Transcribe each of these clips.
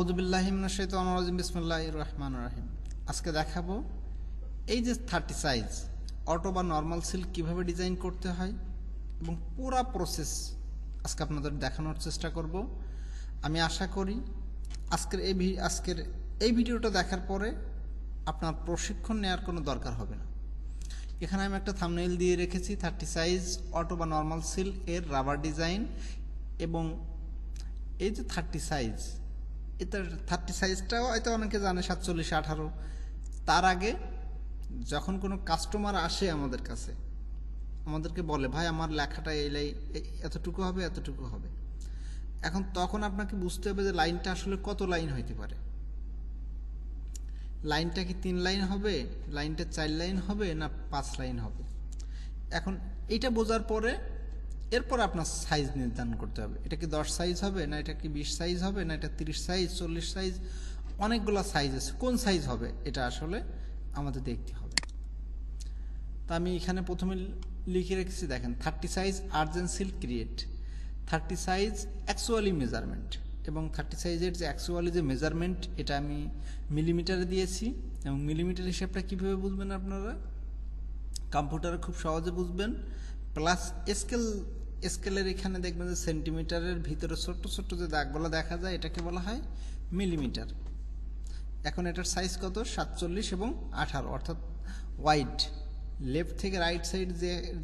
আউযুবিল্লাহি মিনাশ শাইতানির রাজিম বিসমিল্লাহির রহমানির রহিম। আজকে দেখাবো এই যে 30 সাইজ অটো বা নরমাল সিল্ক কিভাবে ডিজাইন করতে হয় এবং পুরো প্রসেস আজকে আপনাদের দেখানোর চেষ্টা করব। আমি আশা করি আজকের এই ভিডিওটা দেখার পরে আপনার প্রশিক্ষণ নেওয়ার কোনো দরকার হবে না। এখানে আমি একটা থাম্বনেইল দিয়ে রেখেছি 30 সাইজ অটো বা নরমাল সিল্ক এর রাবার ডিজাইন, এবং এই যে 30 সাইজ, এটা 30 সাইজটাও হয়তো অনেকে জানে 47, 18। তার আগে যখন কোনো কাস্টমার আসে আমাদের কাছে, আমাদেরকে বলে ভাই আমার লেখাটা এতটুকু হবে, এতটুকু হবে। এখন তখন আপনাকে বুঝতে হবে যে লাইনটা আসলে কত লাইন হইতে পারে। লাইনটা কি 3 লাইন হবে, লাইনটা 4 লাইন হবে, না 5 লাইন হবে। এখন এইটা বোঝার পরে এরপর আপনার সাইজ নির্ধারণ করতে হবে। এটা কি 10 সাইজ হবে, না এটা কি 20 সাইজ হবে, না এটা 30 সাইজ, 40 সাইজ, অনেকগুলো সাইজ আছে। কোন সাইজ হবে এটা আসলে আমাদের দেখতে হবে। তা আমি এখানে প্রথমে লিখে রেখেছি, দেখেন 30 size urgent silk create. 30 size actually measurement, এবং 30 সাইজের যে অ্যাকচুয়ালি যে মেজারমেন্ট এটা আমি মিলিমিটারে দিয়েছি। এবং মিলিমিটার হিসাবটা কীভাবে বুঝবেন আপনারা, কম্পিউটারে খুব সহজে বুঝবেন। প্লাস স্কেলের এখানে দেখবেন যে সেন্টিমিটারের ভিতরে ছোট্ট ছোট্ট যে দাগগুলো দেখা যায় এটাকে বলা হয় মিলিমিটার। এখন এটার সাইজ কত, 47 এবং 18, অর্থাৎ ওয়াইড লেফট থেকে রাইট সাইড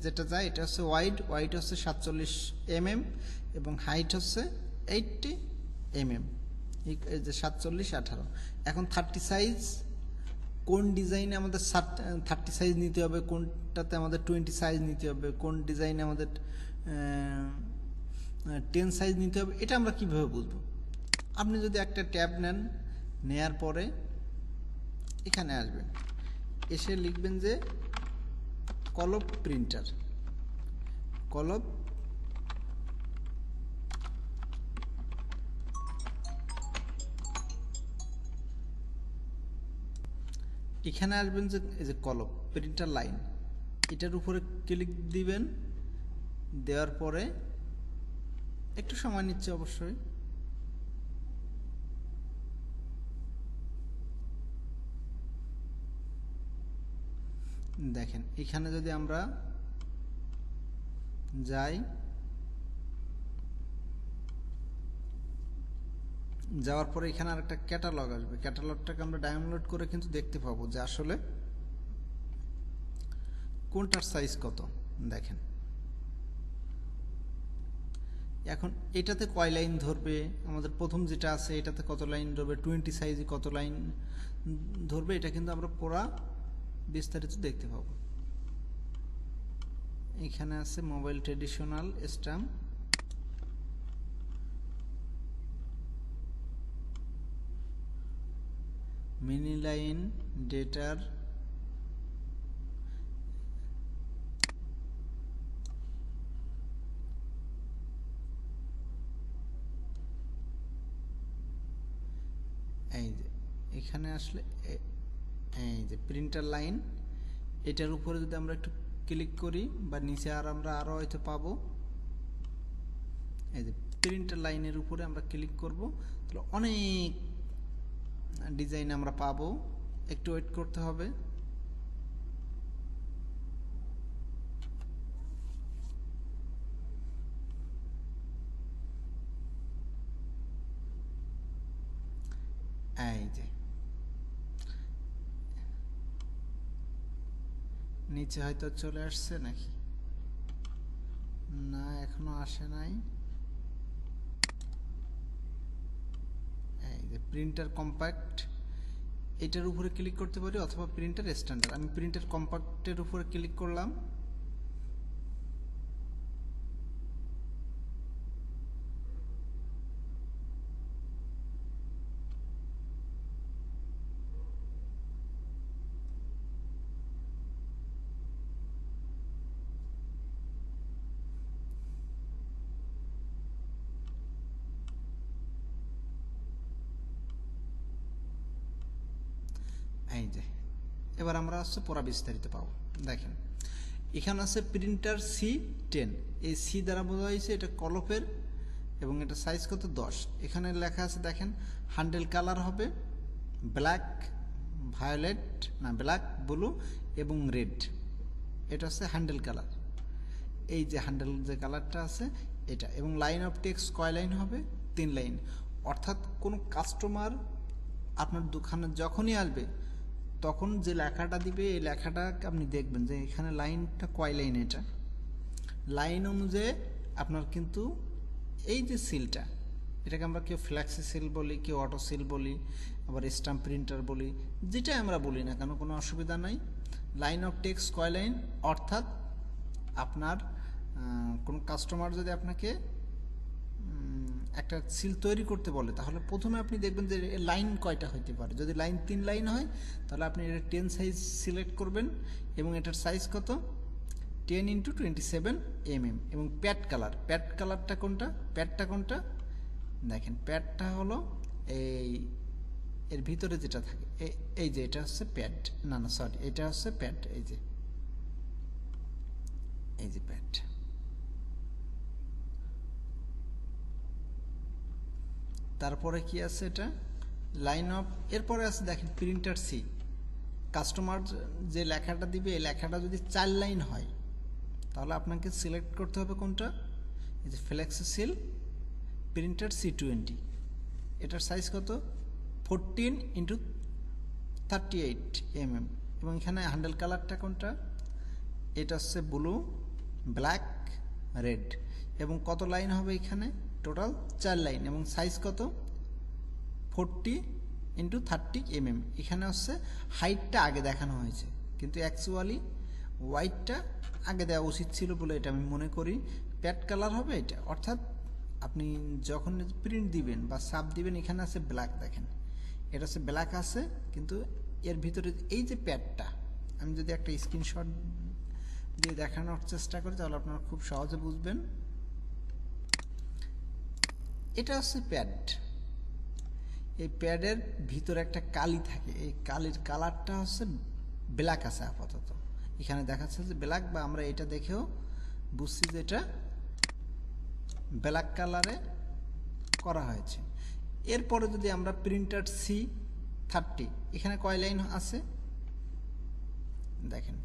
যেটা যায় এটা হচ্ছে ওয়াইড হচ্ছে 47 mm এবং হাইট হচ্ছে 80 mm, এই যে 47, 18। এখন 30 সাইজ কোন ডিজাইনে আমাদের 30 সাইজ নিতে হবে, কোনটাতে আমাদের 20 সাইজ নিতে হবে, কোন ডিজাইনে আমাদের 10 সাইজ নিতে হবে, এটা আমরা কিভাবে বুঝবো? আপনি যদি একটা ট্যাব নেন, নেয়ার পরে এখানে আসবেন, এসে লিখবেন যে কলপ প্রিন্টার, কলপ এখানে আসবেন যে এই যে কলপ প্রিন্টার লাইন, এটার উপরে ক্লিক দিবেন। দেওয়ার পরে একটু সময় নিচ্ছে অবশ্যই। দেখেন এখানে যদি আমরা যাই, যাওয়ার পরে এখানে আরেকটা ক্যাটালগ আসবে। ক্যাটালগটাকে আমরা ডাউনলোড করে কিন্তু দেখতে পাবো যে আসলে কোনটার সাইজ কত। দেখেন এখন এটাতে কয় লাইন ধরবে, আমাদের প্রথম যেটা আছে এটাতে কত লাইন ধরবে, 20 সাইজে কত লাইন ধরবে, এটা কিন্তু আমরা পুরা বিস্তারিত দেখতে পাবো। এখানে আছে mobile traditional stamp, mini line, ডেটার, এই যে এখানে আসলে এই যে প্রিন্টার লাইন, এটার উপরে যদি আমরা একটু ক্লিক করি বা নিচে আমরা আরও হয়তো পাবো, এই যে প্রিন্টার লাইনের উপরে আমরা ক্লিক করব, তাহলে অনেক ডিজাইন আমরা পাবো। একটু ওয়েট করতে হবে। এই যে নিচে হয়তো চলে আসছে নাকি, না এখনো আসে নাই। এই যে প্রিন্টার কম্প্যাক্ট, এটার উপরে ক্লিক করতে পারি, অথবা প্রিন্টার স্ট্যান্ডার্ড। আমি প্রিন্টার কম্প্যাক্টের উপরে ক্লিক করলাম। এই যে এবার আমরা হচ্ছে পুরা বিস্তারিত পাবো। দেখেন এখানে আছে প্রিন্টার C10, এই সি দ্বারা বোঝা হয়েছে এটা কলপের এবং এটা সাইজ কত 10। এখানে লেখা আছে দেখেন হ্যান্ডেল কালার হবে ব্ল্যাক ভায়োলেট না ব্ল্যাক ব্লু এবং রেড, এটা হচ্ছে হ্যান্ডেল কালার। এই যে হ্যান্ডেল যে কালারটা আছে এটা, এবং লাইন অফ টেক্সট কয় লাইন হবে 3 লাইন। অর্থাৎ কোনো কাস্টমার আপনার দোকানে যখনই আসবে তখন যে লেখাটা দিবে এই লেখাটা আপনি দেখবেন যে এখানে লাইনটা কয় লাইন, এটা লাইন অনুযায়ী আপনার কিন্তু এই যে সিলটা, এটাকে আমরা কেউ ফ্ল্যাক্সি সিল বলি, কেউ অটো সিল বলি, আবার স্ট্যাম্প প্রিন্টার বলি, যেটাই আমরা বলি না কেন কোনো অসুবিধা নাই। লাইন অফ টেক্সট কয় লাইন, অর্থাৎ আপনার কোনো কাস্টমার যদি আপনাকে একটা সিল তৈরি করতে বলে তাহলে প্রথমে আপনি দেখবেন যে লাইন কয়টা হইতে পারে। যদি লাইন 3 লাইন হয় তাহলে আপনি এটা 10 সাইজ সিলেক্ট করবেন এবং এটার সাইজ কত 10x27 mm এবং প্যাড কালার, প্যাড কালারটা কোনটা, প্যাডটা কোনটা দেখেন, প্যাডটা হলো এর ভিতরে যেটা থাকে এই যে এটা হচ্ছে প্যাড, না না সরি এটা হচ্ছে প্যাড, এই যে প্যাড। তারপরে কি আছে এটা লাইন অফ, এরপরে আছে দেখেন প্রিন্টার সি। কাস্টমার যে লেখাটা দিবে এই লেখাটা যদি 4 লাইন হয় তাহলে আপনাকে সিলেক্ট করতে হবে কোনটা, এই যে ফ্লেক্সি সিল প্রিন্টার C20, এটার সাইজ কত 14x38 mm এবং এখানে হ্যান্ডেল কালারটা কোনটা, এটা হচ্ছে ব্লু ব্ল্যাক রেড এবং কত লাইন হবে এখানে টোটাল 4 লাইন এবং সাইজ কত 40x30 mm। এখানে হচ্ছে হাইটটা আগে দেখানো হয়েছে কিন্তু অ্যাকচুয়ালি হোয়াইটটা আগে দেওয়া উচিত ছিল বলে এটা আমি মনে করি। প্যাড কালার হবে এটা, অর্থাৎ আপনি যখন প্রিন্ট দিবেন বা সাব দিবেন এখানে আছে ব্ল্যাক, দেখেন এটা হচ্ছে ব্ল্যাক আছে কিন্তু এর ভিতরে এই যে প্যাডটা, আমি যদি একটা স্ক্রিনশট দিয়ে দেখানোর চেষ্টা করি তাহলে আপনারা খুব সহজে বুঝবেন। এটা হচ্ছে প্যাড, এই প্যাডের ভিতরে একটা কালি থাকে, এই কালির কালারটা হচ্ছে ব্ল্যাক আছে আপাতত, এখানে দেখাচ্ছে যে ব্ল্যাক, বা আমরা এটা দেখেও বুঝছি যে এটা ব্ল্যাক কালারে করা হয়েছে। এরপরে যদি আমরা প্রিন্টার C30, এখানে কয় লাইন আছে দেখেন,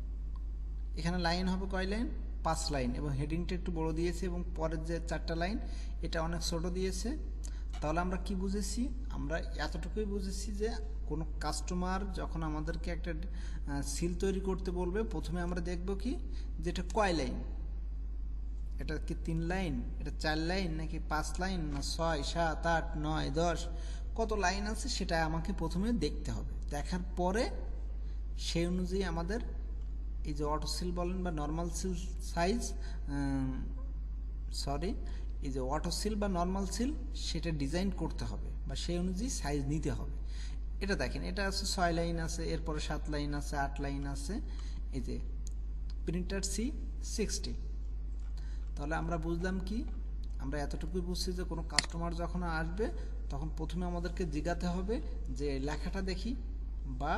এখানে লাইন হবে কয় লাইন 5 লাইন এবং হেডিংটা একটু বড় দিয়েছে এবং পরের যে 4টা লাইন এটা অনেক ছোট দিয়েছে। তাহলে আমরা কি বুঝেছি, আমরা এতটুকুই বুঝেছি যে কোনো কাস্টমার যখন আমাদেরকে একটা সিল তৈরি করতে বলবে প্রথমে আমরা দেখব কি যে এটা কয় লাইন, এটা কি 3 লাইন, এটা 4 লাইন নাকি 5 লাইন না 6 7 8 9 10 কত লাইন আছে সেটা আমাকে প্রথমে দেখতে হবে। দেখার পরে সেই অনুযায়ী আমাদের এই যে অটো সিল বলেন বা নর্মাল সিল সাইজ, এই যে অটো সিল বা নর্মাল সিল সেটা ডিজাইন করতে হবে বা সেই অনুযায়ী সাইজ নিতে হবে। এটা দেখেন এটা আছে 6 লাইন আছে, এরপরে 7 লাইন আছে, 8 লাইন আছে, এই যে প্রিন্টার C60। তাহলে আমরা বুঝলাম কি, আমরা এতটুকুই বুঝছি যে কোনো কাস্টমার যখন আসবে তখন প্রথমে আমাদেরকে জিজ্ঞাতে হবে যে লেখাটা দেখি বা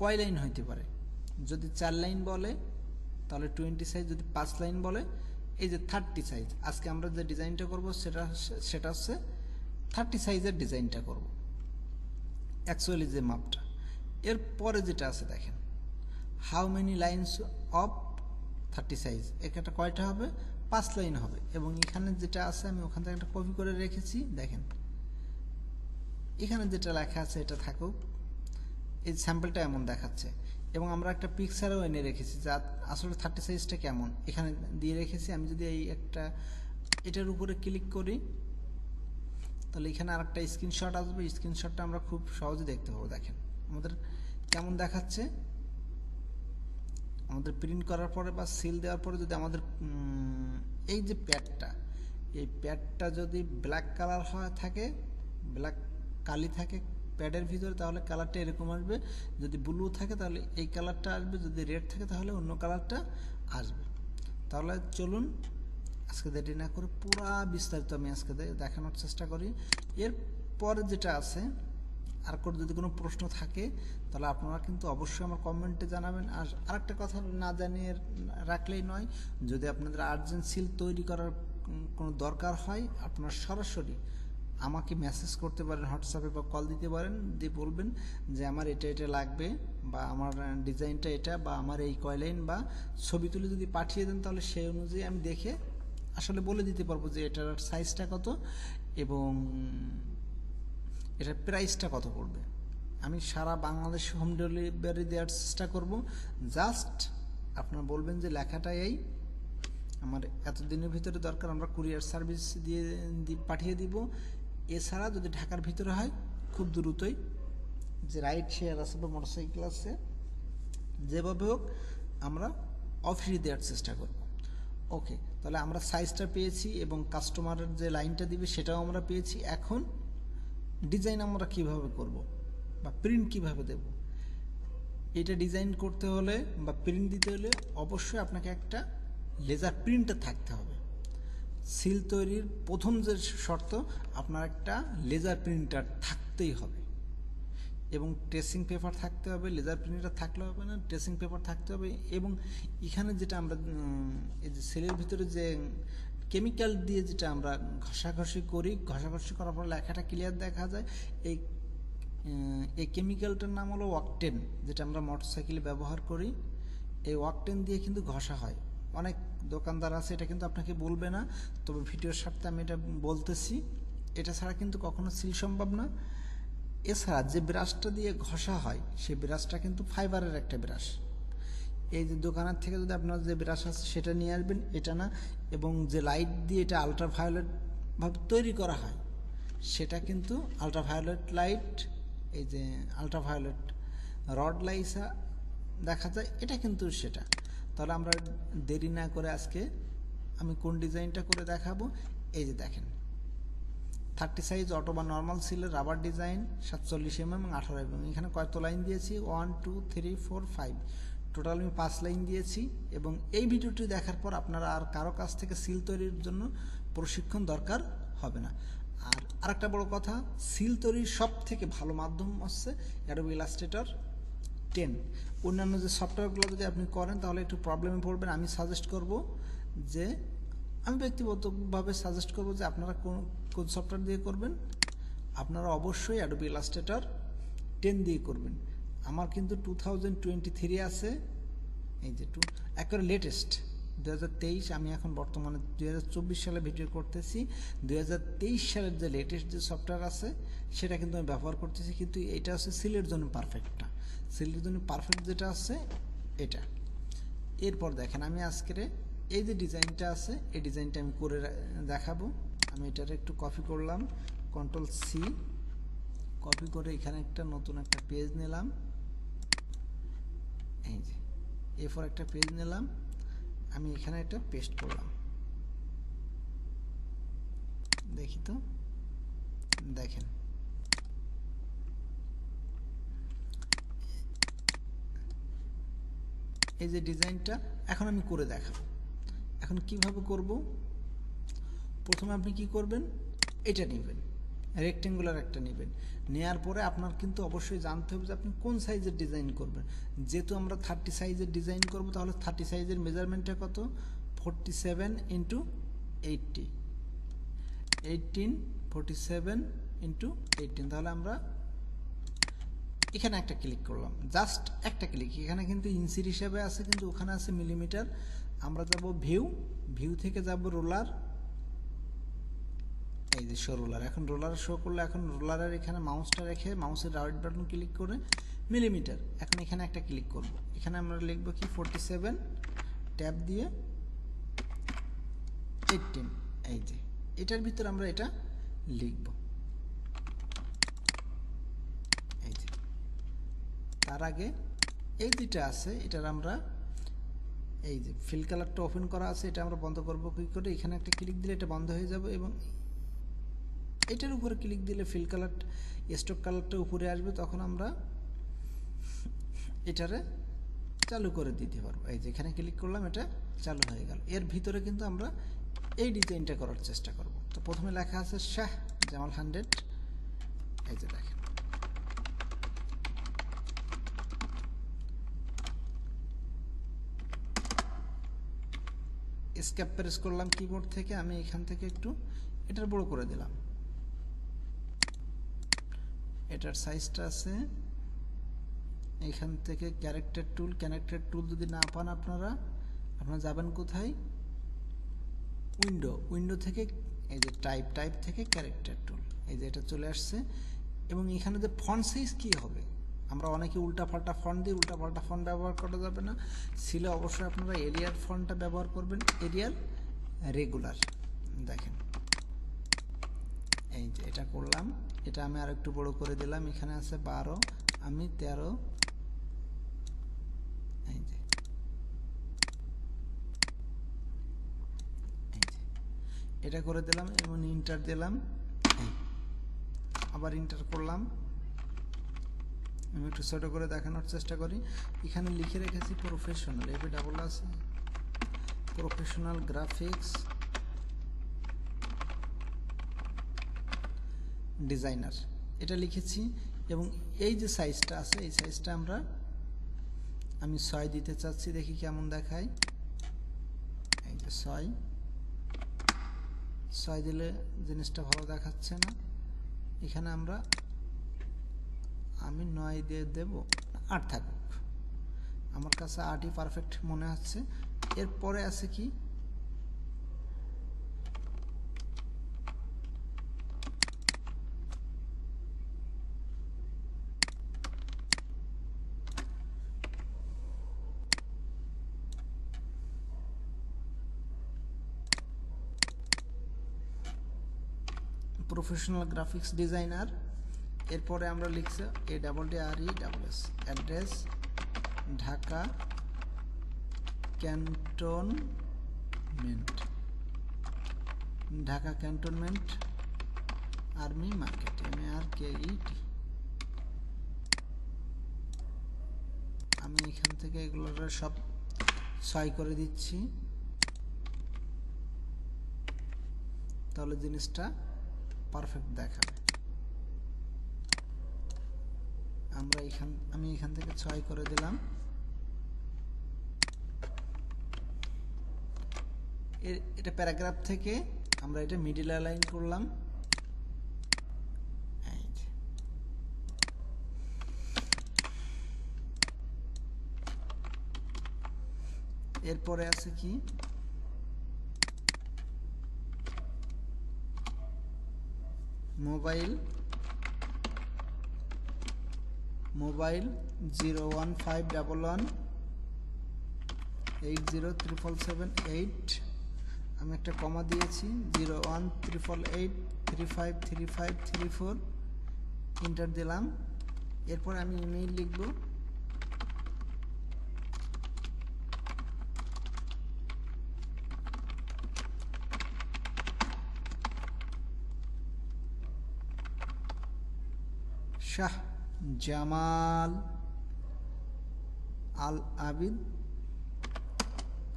কয় লাইন হইতে পারে। যদি 4 লাইন বলে তাহলে 20 সাইজ, যদি 5 লাইন বলে এই যে 30 সাইজ। আজকে আমরা যে ডিজাইনটা করব সেটা হচ্ছে 30 সাইজের ডিজাইনটা করব অ্যাকচুয়ালি যে মাপটা। এরপরে যেটা আছে দেখেন how many lines of 30 size, এটা কয়টা হবে 5 লাইন হবে এবং এখানে যেটা আছে আমি ওখান থেকে একটা কপি করে রেখেছি, দেখেন এখানে যেটা লেখা আছে এটা থাকুক, এই স্যাম্পলটা এমন দেখাচ্ছে এবং আমরা একটা পিকচারও এনে রেখেছি যা আসলে 30 সাইজটা কেমন এখানে দিয়ে রেখেছি। আমি যদি এই একটা এটার উপরে ক্লিক করি তাহলে এখানে আরেকটা স্ক্রিনশট আসবে, স্ক্রিনশটটা আমরা খুব সহজে দেখতে পাবো। দেখেন আমাদের কেমন দেখাচ্ছে, আমাদের প্রিন্ট করার পরে বা সিল দেওয়ার পরে যদি আমাদের এই যে প্যাডটা, এই প্যাডটা যদি ব্ল্যাক কালার থাকে, ব্ল্যাক কালি থাকে প্যাডের ভিতরে তাহলে কালারটা এরকম আসবে, যদি ব্লু থাকে তাহলে এই কালারটা আসবে, যদি রেড থাকে তাহলে অন্য কালারটা আসবে। তাহলে চলুন আজকে দেরি না করে পুরো বিস্তারিত আমি আজকে দেখানোর চেষ্টা করি। এরপরে যেটা আছে আর যদি কোনো প্রশ্ন থাকে তাহলে আপনারা কিন্তু অবশ্যই আমার কমেন্টে জানাবেন। আর আরেকটা কথা না জানিয়ে রাখলেই নয়, যদি আপনাদের আর্জেন্ট সিল তৈরি করার কোনো দরকার হয় আপনারা সরাসরি আমাকে মেসেজ করতে পারেন, হোয়াটসঅ্যাপে বা কল দিতে পারেন, দিয়ে বলবেন যে আমার এটা এটা লাগবে বা আমার ডিজাইনটা এটা বা আমার এই কয়লাইন বা ছবি তুলে যদি পাঠিয়ে দেন তাহলে সেই অনুযায়ী আমি দেখে আসলে বলে দিতে পারবো যে এটার সাইজটা কত এবং এটার প্রাইসটা কত পড়বে। আমি সারা বাংলাদেশে হোম ডেলিভারি দেওয়ার চেষ্টা করব। জাস্ট আপনারা বলবেন যে লেখাটা এই আমার এত দিনের ভিতরে দরকার, আমরা কুরিয়ার সার্ভিস দিয়ে পাঠিয়ে দিব। এছাড়া যদি ঢাকার ভিতরে হয় খুব দ্রুতই যে রাইড শেয়ার আছে বা মোটরসাইকেল আছে যেভাবে হোক আমরা অফিসে দেওয়ার চেষ্টা করব। ওকে, তাহলে আমরা সাইজটা পেয়েছি এবং কাস্টমারের যে লাইনটা দিবে সেটাও আমরা পেয়েছি। এখন ডিজাইন আমরা কিভাবে করব বা প্রিন্ট কিভাবে দেব, এটা ডিজাইন করতে হলে বা প্রিন্ট দিতে হলে অবশ্যই আপনাকে একটা লেজার প্রিন্টার থাকতে হবে। সিল তৈরির প্রথম যে শর্ত আপনার একটা লেজার প্রিন্টার থাকতেই হবে এবং ট্রেসিং পেপার থাকতে হবে। লেজার প্রিন্টার থাকলে হবে না, ট্রেসিং পেপার থাকতে হবে। এবং এখানে যেটা আমরা এই যে সেলের ভিতরে যে কেমিক্যাল দিয়ে যেটা আমরা ঘষাঘষি করি, ঘষাঘষি করার পর লেখাটা ক্লিয়ার দেখা যায়, এই কেমিক্যালটার নাম হলো ওয়াকটেন, যেটা আমরা মোটরসাইকেলে ব্যবহার করি। এই ওয়াকটেন দিয়ে কিন্তু ঘষা হয়। অনেক দোকানদার আছে, এটা কিন্তু আপনাকে বলবে না, তবে ভিডিওর স্বার্থে আমি এটা বলতেছি। এটা ছাড়া কিন্তু কখনো সিল সম্ভব না। এছাড়া যে ব্রাশটা দিয়ে ঘষা হয় সেই ব্রাশটা কিন্তু ফাইবারের একটা ব্রাশ। এই যে দোকানের থেকে যদি আপনার যে ব্রাশ আছে সেটা নিয়ে আসবেন, এটা না। এবং যে লাইট দিয়ে এটা আলট্রাভায়োলেট ভাবে তৈরি করা হয় সেটা কিন্তু আলট্রাভায়োলেট লাইট, এই যে আলট্রাভায়োলেট রড লাইসা দেখা যায়, এটা কিন্তু সেটা। তাহলে আমরা দেরি না করে আজকে আমি কোন ডিজাইনটা করে দেখাবো। এই যে দেখেন 30 সাইজ অটো বা নর্মাল সিলের রাবার ডিজাইন 47 mm এবং 18 mm। এখানে কত লাইন দিয়েছি? 1 2 3 4 5, টোটাল আমি 5 লাইন দিয়েছি। এবং এই ভিডিওটি দেখার পর আপনারা আর কারো কাছ থেকে সিল তৈরির জন্য প্রশিক্ষণ দরকার হবে না। আর আরেকটা বড় কথা, সিল তৈরির সব থেকে ভালো মাধ্যম হচ্ছে অ্যাডোবি ইলাস্ট্রেটর 10। অন্যান্য যে সফটওয়্যারগুলো যদি আপনি করেন তাহলে একটু প্রবলেমে পড়বেন। আমি সাজেস্ট করব যে আমি ব্যক্তিগতভাবে সাজেস্ট করব যে আপনারা কোন সফটওয়্যার দিয়ে করবেন, আপনারা অবশ্যই অ্যাডোবি ইলাস্ট্রেটর 10 দিয়ে করবেন। আমার কিন্তু 2023 আছে, এই যে একেবারে লেটেস্ট 2023। আমি এখন বর্তমানে 2024 সালে ভিডিও করতেছি। 2023 সালের যে লেটেস্ট যে সফটওয়্যার আছে সেটা কিন্তু আমি ব্যবহার করতেছি, কিন্তু এটা হচ্ছে সিলের জন্য পারফেক্ট না। সিলের জন্য পারফেক্ট যেটা আছে এটা। এরপর দেখেন আমি আজকের এই যে ডিজাইনটা আছে এই ডিজাইনটা আমি করে দেখাবো। আমি এটার একটু কপি করলাম, Ctrl+C কপি করে এখানে একটা নতুন একটা পেজ নিলাম। এই যে A4 একটা পেজ নিলাম, আমি এখানে একটা পেস্ট করলাম। দেখি তো, দেখেন এই যে ডিজাইনটা এখন আমি করে দেখাবো। এখন কিভাবে করব? প্রথমে আপনি কি করবেন, এটা নেবেন, রেক্টেঙ্গুলার একটা নেবেন। নেয়ার পরে আপনার কিন্তু অবশ্যই জানতে হবে যে আপনি কোন সাইজের ডিজাইন করবেন। যেহেতু আমরা 30 সাইজের ডিজাইন করব, তাহলে 30 সাইজের মেজারমেন্টটা কত? 47 × 80, 18 47 × 18। তাহলে আমরা এখানে একটা ক্লিক করলাম, জাস্ট একটা ক্লিক। এখানে কিন্তু ইঞ্চির হিসাবে আছে, কিন্তু ওখানে আছে মিলিমিটার। আমরা যাব ভিউ থেকে যাব রোলার, এই যে শো রোলার। এখন রোলার শো করলে এখন রোলারের এখানে মাউসটা রেখে মাউসের রাইট বাটন ক্লিক করে মিলিমিটার, এখন এখানে একটা ক্লিক করব। এখানে আমরা লিখব কি 47, ট্যাব দিয়ে 18। এই যে এটার ভিতরে আমরা এটা লিখব। এই যে তার আগে এই যেটা আছে এটার আমরা এই যে ফিল কালারটা ওপেন করা আছে, এটা আমরা বন্ধ করব কি করে? এখানে একটা ক্লিক দিলে এটা বন্ধ হয়ে যাবে এবং এটার উপরে ক্লিক দিলে ফিল কালার স্টক কালারটা উপরে আসবে, তখন আমরা এটারে চালু করে দিতে পারবো। এই যে এখানে ক্লিক করলাম, এটা চালু হয়ে গেল। এর ভিতরে কিন্তু আমরা এই ডিজাইনটা করার চেষ্টা করব। তো প্রথমে লেখা আছে শাহ জামাল 100। এই যে দেখেন এসকেপ প্রেস করলাম কিবোর্ড থেকে, আমি এখান থেকে একটু এটার বড় করে দিলাম। এটার সাইজটা আছে এখান থেকে ক্যারেক্টার টুল যদি না পান আপনারা যাবেন কোথায়, উইন্ডো থেকে এই যে টাইপ থেকে ক্যারেক্টার টুল, এই যে এটা চলে আসছে। এবং এখানে যে ফন্ট সাইজ কি হবে, আমরা অনেকে উল্টাপাল্টা ফন্ট দিই, উল্টাপাল্টা ফন্ট ব্যবহার করা যাবে না। ছিলে অবশ্যই আপনারা এরিয়াল ফন্টটা ব্যবহার করবেন, এরিয়াল রেগুলার। দেখেন এই যে এটা করলাম, এটা আমি আর একটু বড় করে দিলাম, এখানে আছে 12, আমি 13, এই যে এটা করে দিলাম এবং ইন্টার দিলাম, আবার ইন্টার করলাম। আমি একটু ছোট করে দেখানোর চেষ্টা করি। এখানে লিখে রেখেছি প্রফেশনাল, এফ ডাবল আছে, প্রফেশনাল গ্রাফিক্স ডিজাইনার এটা লিখেছি। এবং এই যে সাইজটা আছে এই সাইজটা আমি 6 দিতে চাচ্ছি, দেখি কেমন দেখায়। এই যে 6 দিলে জিনিসটা ভালো দেখাচ্ছে না, এখানে আমি 9 দিয়ে দেব, 8 থাকুক, আমার কাছে 8ই পারফেক্ট মনে হচ্ছে। এরপরে আছে কি, প্রফেশনাল গ্রাফিক্স ডিজাইনার। এরপরে আমরা লিখছি ADDRESS, address Dhaka cantonment army market, MARKET। আমি এখান থেকে এগুলোর সব 6 করে দিচ্ছি, তাহলে জিনিসটা পারফেক্ট দেখাবে। আমি এখান থেকে 6 করে দিলাম। এটা প্যারাগ্রাফ থেকে আমরা এটা মিডল অ্যালাইন করলাম। এরপরে আছে কি, মোবাইল 01511807778, আমি একটা কমা দিয়েছি, 01888353534, এন্টার দিলাম। এরপর আমি ইমেইল লিখব, শাহ জামাল আল আবিদ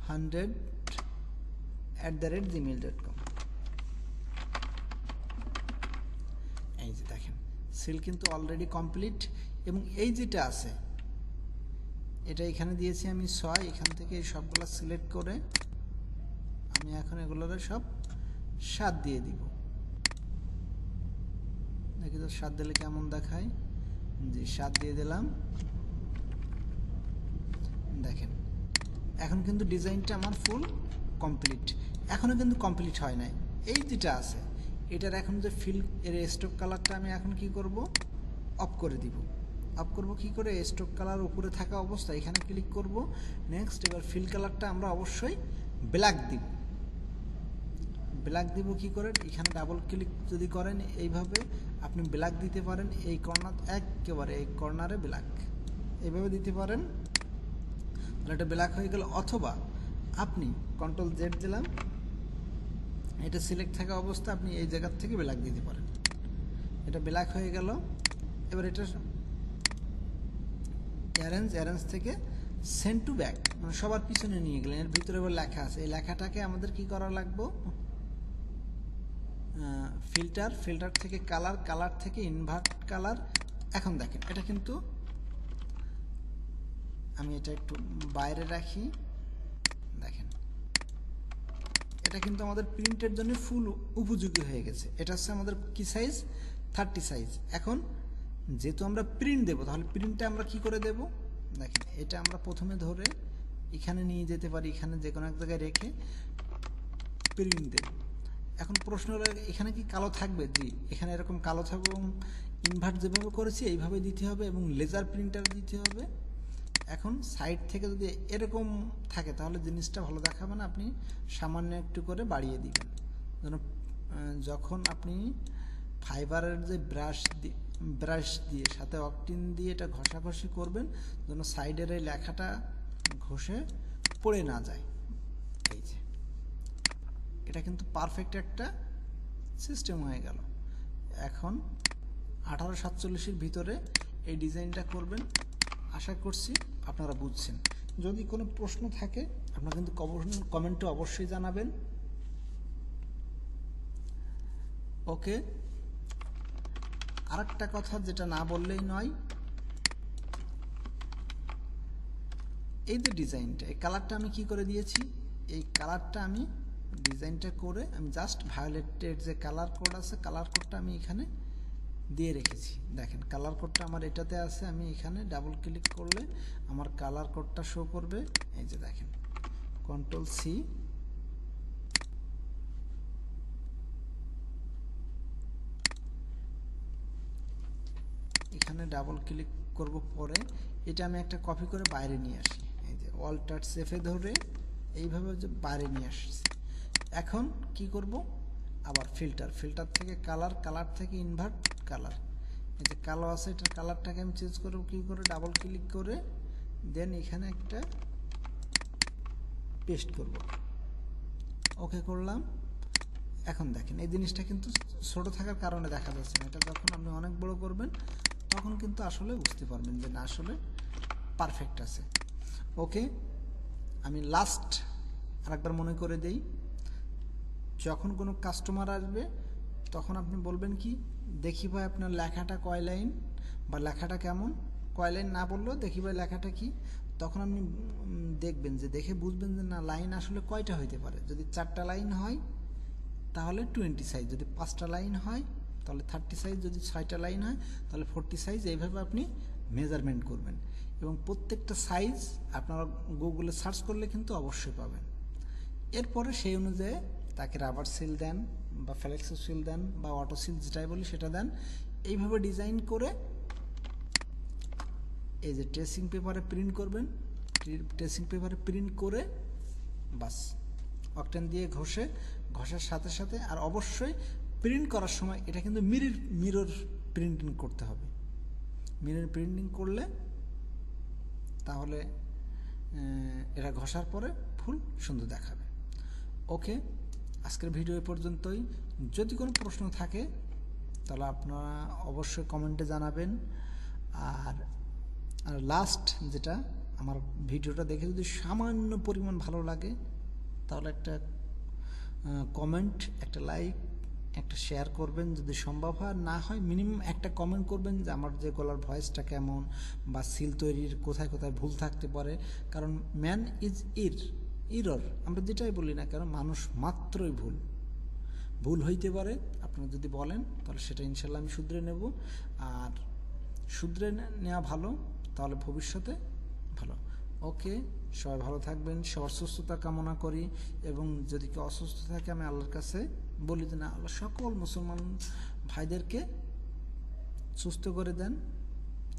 100@gmail.com। এই যে দেখেন সিল কিন্তু অলরেডি কমপ্লিট। এবং এই যেটা আছে এটা এখানে দিয়েছি আমি 6, এখান থেকে এই সবগুলো সিলেক্ট করে আমি এখন এগুলোর সব 7 দিয়ে দিব। দেখি তো 7 দিলে কেমন দেখায়, জি 7 দিয়ে দিলাম। দেখেন এখন কিন্তু ডিজাইনটা আমার ফুল কমপ্লিট। এখনও কিন্তু কমপ্লিট হয় নাই, এই যেটা আছে এটার এখন যে ফিল এর স্ট্রোক কালারটা আমি এখন কি করব, অফ করে দিব। অফ করব কি করে, স্ট্রোক কালার উপরে থাকা অবস্থা এখানে ক্লিক করব। নেক্সট এবার ফিল কালারটা আমরা অবশ্যই ব্ল্যাক দিব। ব্ল্যাক দিব কি করে, এখানে ডাবল ক্লিক যদি করেন এইভাবে আপনি ব্ল্যাক দিতে পারেন, এই কর্নার একেবারে এই কর্নারে ব্ল্যাক এইভাবে দিতে পারেন, তাহলে এটা ব্ল্যাক হয়ে গেল। অথবা আপনি Ctrl Z দিলাম, এটা সিলেক্ট থাকা অবস্থা আপনি এই জায়গার থেকে ব্ল্যাক দিতে পারেন, এটা ব্ল্যাক হয়ে গেল। এবার এটা অ্যারেঞ্জ থেকে সেন্ড টু ব্যাক, মানে সবার পিছনে নিয়ে গেলেন। এর ভিতরে এবার লেখা আছে, এই লেখাটাকে আমাদের কি করা লাগবে, ফিল্টার থেকে কালার থেকে ইনভার্ট কালার। এখন দেখেন এটা কিন্তু আমি এটা একটু বাইরে রাখি, দেখেন এটা কিন্তু আমাদের প্রিন্টের জন্য ফুল উপযোগী হয়ে গেছে। এটা হচ্ছে আমাদের কি সাইজ, 30 সাইজ। এখন যেহেতু আমরা প্রিন্ট দেবো, তাহলে প্রিন্টটা আমরা কি করে দেব, দেখেন এটা আমরা প্রথমে ধরে এখানে নিয়ে যেতে পারি, এখানে যে কোনো এক জায়গায় রেখে প্রিন্ট দেব। এখন প্রশ্ন হলো এখানে কি কালো থাকবে? জি, এখানে এরকম কালো থাকবে এবং ইনভার্ট যেভাবে করেছি এইভাবে দিতে হবে এবং লেজার প্রিন্টার দিতে হবে। এখন সাইড থেকে যদি এরকম থাকে তাহলে জিনিসটা ভালো দেখাবে না, আপনি সামান্য একটু করে বাড়িয়ে দিবেন। যখন আপনি ফাইবারের যে ব্রাশ দিয়ে সাথে অকটিন দিয়ে এটা ঘষাঘষি করবেন, যেন সাইডের এই লেখাটা ঘষে পড়ে না যায়। এই যে এটা কিন্তু পারফেক্ট একটা সিস্টেম হয়ে গেল। এখন 1847-এর ভিতরে এই ডিজাইনটা করবেন। আশা করছি আপনারা বুঝছেন। যদি কোনো প্রশ্ন থাকে আপনারা কিন্তু কমেন্টে অবশ্যই জানাবেন। ওকে, আরেকটা কথা যেটা না বললেই নয়, এই যে ডিজাইনটা, এই কালারটা আমি কি করে দিয়েছি, এই কালারটা আমি ডিজাইনটা করে আমি জাস্ট ভায়োলেটের যে কালার কোড আছে, কালার কোডটা আমি এখানে দিয়ে রেখেছি। দেখেন কালার কোডটা আমার এটাতে আছে, আমি এখানে ডাবল ক্লিক করলে আমার কালার কোডটা শো করবে। এই যে দেখেন, কন্ট্রোল সি, এখানে ডাবল ক্লিক করব, পরে এটা আমি একটা কপি করে বাইরে নিয়ে আসি। এই যে অল্টার সেফে ধরে এইভাবে যে বাইরে নিয়ে আসছি। এখন কি করব, আবার ফিল্টার থেকে কালার থেকে ইনভার্ট কালার, এই যে কালো আছে এটার কালারটাকে আমি চেঞ্জ করব কি করে, ডাবল ক্লিক করে দেন এখানে একটা পেস্ট করব। ওকে করলাম। এখন দেখেন এই জিনিসটা কিন্তু ছোট থাকার কারণে দেখা যাচ্ছে না, এটা যখন আপনি অনেক বড় করবেন তখন কিন্তু আসলে বুঝতে পারবেন যে না আসলে পারফেক্ট আছে। ওকে, আমি লাস্ট আরেকবার মনে করে দেই, যখন কোনো কাস্টমার আসবে তখন আপনি বলবেন কি, দেখি ভাই আপনার লেখাটা কয় লাইন বা লেখাটা কেমন, কয় লাইন না বললেও দেখি ভাই লেখাটা কি। তখন আপনি দেখবেন যে দেখে বুঝবেন যে না লাইন আসলে কয়টা হইতে পারে। যদি 4টা লাইন হয় তাহলে 20 সাইজ, যদি 5টা লাইন হয় তাহলে 30 সাইজ, যদি 6টা লাইন হয় তাহলে 40 সাইজ। এইভাবে আপনি মেজারমেন্ট করবেন এবং প্রত্যেকটা সাইজ আপনারা গুগলে সার্চ করলে কিন্তু অবশ্যই পাবেন। এরপরে সেই অনুযায়ী তাকে রাবার সিল দেন বা ফ্লেক্সো সিল দেন বা অটো সিল যেটাই বলি সেটা দেন। এইভাবে ডিজাইন করে এই যে ট্রেসিং পেপারে প্রিন্ট করবেন। ট্রেসিং পেপারে প্রিন্ট করে বাস অকটেন দিয়ে ঘষার সাথে সাথে, আর অবশ্যই প্রিন্ট করার সময় এটা কিন্তু মিরর প্রিন্টিং করতে হবে। মিরর প্রিন্টিং করলে তাহলে এটা ঘষার পরে ফুল সুন্দর দেখাবে। ওকে, আজকের ভিডিও এই পর্যন্তই। যদি কোনো প্রশ্ন থাকে তাহলে আপনারা অবশ্যই কমেন্টে জানাবেন। আর লাস্ট যেটা, আমার ভিডিওটা দেখে যদি সামান্য পরিমাণ ভালো লাগে তাহলে একটা কমেন্ট, একটা লাইক, একটা শেয়ার করবেন যদি সম্ভব হয়। না হয় মিনিমাম একটা কমেন্ট করবেন যে আমার যে গলার ভয়েসটা কেমন বা সিল তৈরির কোথায় কোথায় ভুল থাকতে পারে। কারণ ম্যান ইজ ইরর, আমরা যেটাই বলি না কেন মানুষ মাত্রই ভুল হইতে পারে। আপনারা যদি বলেন তাহলে সেটা ইনশাল্লাহ আমি শুধরে নেব। আর শুধরে নেওয়া ভালো, তাহলে ভবিষ্যতে ভালো। ওকে, সবাই ভালো থাকবেন, সবার সুস্থতা কামনা করি। এবং যদি কেউ অসুস্থ থাকে আমি আল্লাহর কাছে বলি যে না আল্লাহ সকল মুসলমান ভাইদেরকে সুস্থ করে দেন।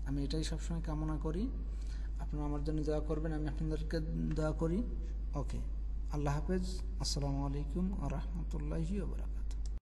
আমি এটাই সবসময় কামনা করি। আপনারা আমার জন্য দোয়া করবেন, আমি আপনাদেরকে দোয়া করি। ওকে, আল্লাহ হাফেজ, আসসালামু আলাইকুম ওয়া রাহমাতুল্লাহি ওয়া বারাকাতুহু।